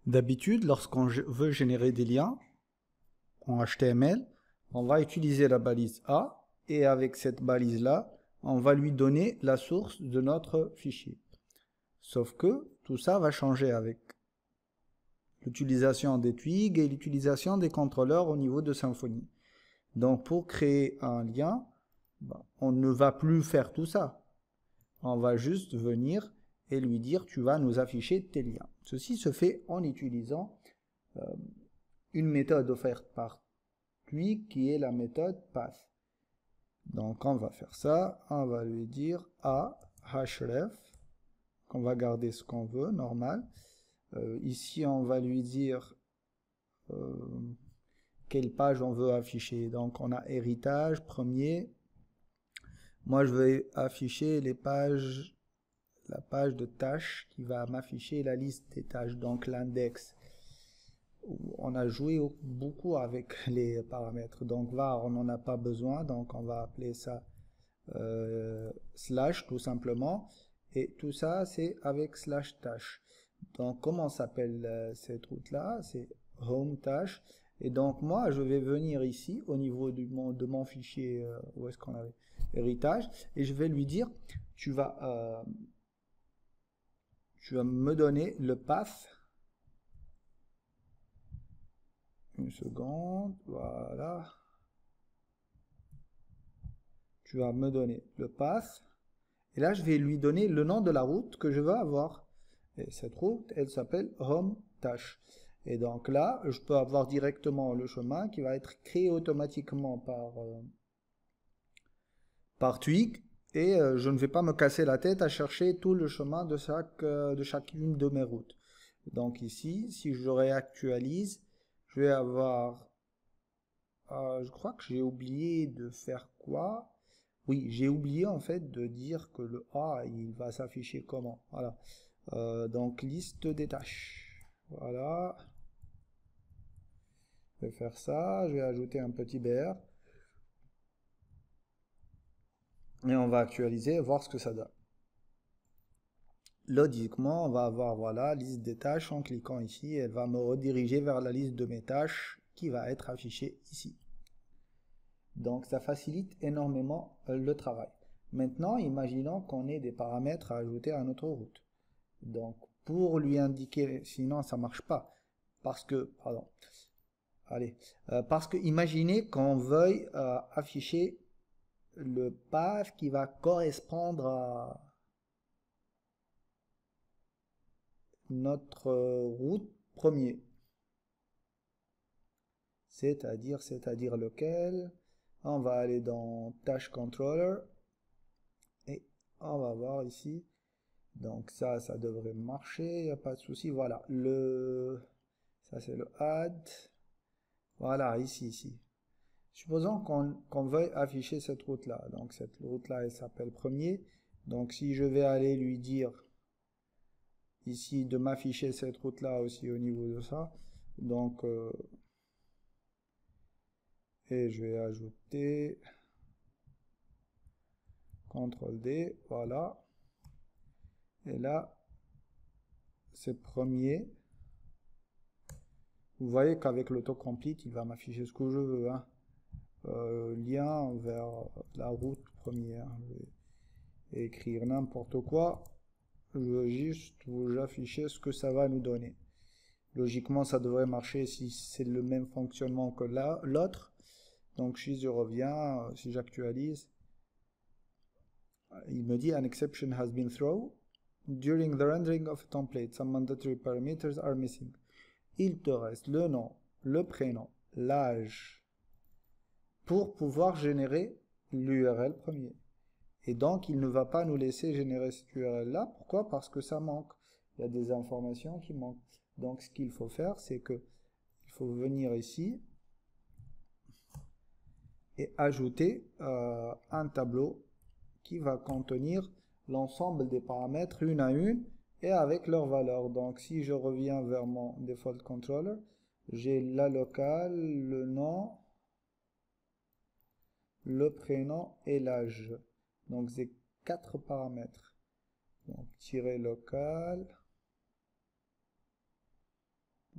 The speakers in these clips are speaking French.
D'habitude, lorsqu'on veut générer des liens en HTML, on va utiliser la balise A et avec cette balise-là, on va lui donner la source de notre fichier. Sauf que tout ça va changer avec l'utilisation des Twig et l'utilisation des contrôleurs au niveau de Symfony. Donc pour créer un lien, on ne va plus faire tout ça. On va juste venir et lui dire tu vas nous afficher tes liens. Ceci se fait en utilisant une méthode offerte par Twig qui est la méthode path. Donc on va faire ça, on va lui dire a href, qu'on va garder ce qu'on veut, normal. Ici on va lui dire quelle page on veut afficher. Donc on a héritage, premier. Moi je vais afficher les pages, la page de tâches qui va m'afficher la liste des tâches, donc l'index. On a joué beaucoup avec les paramètres. Donc var, on n'en a pas besoin, donc on va appeler ça slash tout simplement. Et tout ça, c'est avec slash tâche. Donc comment s'appelle cette route-là? C'est home tâche. Et donc moi, je vais venir ici au niveau de mon fichier, où est-ce qu'on avait héritage, et je vais lui dire, tu vas me donner le path. Une seconde, voilà. Tu vas me donner le path. Et là, je vais lui donner le nom de la route que je veux avoir. Et cette route, elle s'appelle home tâche. Et donc là, je peux avoir directement le chemin qui va être créé automatiquement par Twig. Et je ne vais pas me casser la tête à chercher tout le chemin de chacune de mes routes. Donc ici, si je réactualise, je vais avoir... je crois que j'ai oublié de faire quoi? Oui, j'ai oublié en fait de dire que le A, il va s'afficher comment. Voilà. Donc liste des tâches. Voilà. Je vais faire ça. Je vais ajouter un petit BR. Et on va actualiser et voir ce que ça donne. Logiquement, on va avoir voilà, liste des tâches. En cliquant ici, elle va me rediriger vers la liste de mes tâches qui va être affichée ici. Donc ça facilite énormément le travail. Maintenant, imaginons qu'on ait des paramètres à ajouter à notre route. Donc pour lui indiquer, sinon ça marche pas. Parce que, pardon, allez, parce que imaginez qu'on veuille afficher le path qui va correspondre à notre route premier. C'est-à-dire lequel? On va aller dans Tâche Controller et on va voir ici. Donc ça devrait marcher, il n'y a pas de souci. Voilà, ça c'est le add. Voilà, ici. Supposons qu'on veuille afficher cette route-là. Donc cette route-là, elle s'appelle premier. Donc si je vais aller lui dire ici de m'afficher cette route-là aussi au niveau de ça. Donc, et je vais ajouter CTRL D, voilà. Et là, c'est premier. Vous voyez qu'avec l'autocomplete, il va m'afficher ce que je veux. Hein. Lien vers la route première. Je vais écrire n'importe quoi. Je veux juste vous afficher ce que ça va nous donner. Logiquement, ça devrait marcher si c'est le même fonctionnement que l'autre. Donc si je reviens, si j'actualise, il me dit an exception has been thrown. During the rendering of a template, some mandatory parameters are missing. Il te reste le nom, le prénom, l'âge pour pouvoir générer l'URL premier. Et donc, il ne va pas nous laisser générer cette URL-là. Pourquoi? Parce que ça manque. Il y a des informations qui manquent. Donc, ce qu'il faut faire, c'est que il faut venir ici et ajouter un tableau qui va contenir l'ensemble des paramètres une à une et avec leurs valeurs. Donc, si je reviens vers mon default controller, j'ai la locale, le nom, le prénom et l'âge. Donc, c'est 4 paramètres. Donc, tirer local.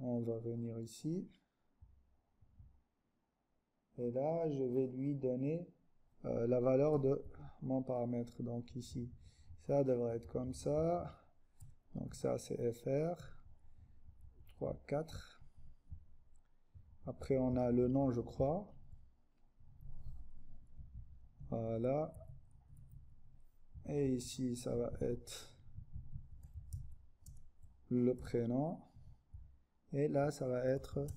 On va venir ici. Et là, je vais lui donner la valeur de mon paramètre. Donc ici, ça devrait être comme ça. Donc ça, c'est fr. 3, 4. Après, on a le nom, je crois. Voilà. Et ici, ça va être le prénom. Et là, ça va être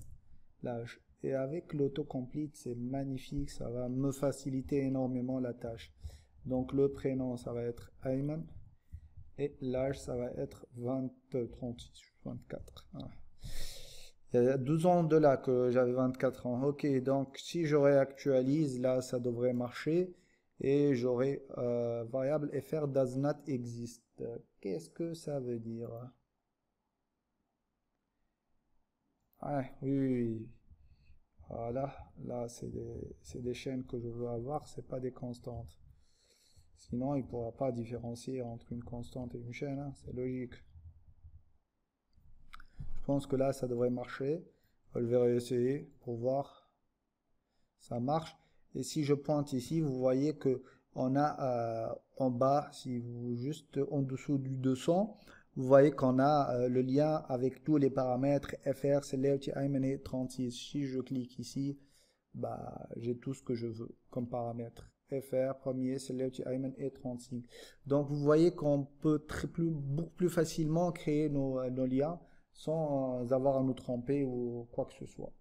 l'âge. Et avec l'autocomplete, c'est magnifique. Ça va me faciliter énormément la tâche. Donc, le prénom, ça va être Ayman. Et l'âge, ça va être 36, 24. Ah. Il y a 12 ans de là que j'avais 24 ans. Ok, donc si je réactualise, là, ça devrait marcher. Et j'aurai variable fr does not exist. Qu'est-ce que ça veut dire? Ah, oui, oui, oui. Voilà, là, c'est des chaînes que je veux avoir, c'est pas des constantes. Sinon, il ne pourra pas différencier entre une constante et une chaîne, hein, c'est logique. Je pense que là, ça devrait marcher. Je vais essayer pour voir. Ça marche. Et si je pointe ici, vous voyez que on a en bas, si vous juste en dessous du 200, vous voyez qu'on a le lien avec tous les paramètres fr, select, Ayman et 36. Si je clique ici, bah, j'ai tout ce que je veux comme paramètre. fr, premier, select, Ayman et 36. Donc vous voyez qu'on peut beaucoup plus facilement créer nos liens sans avoir à nous tromper ou quoi que ce soit.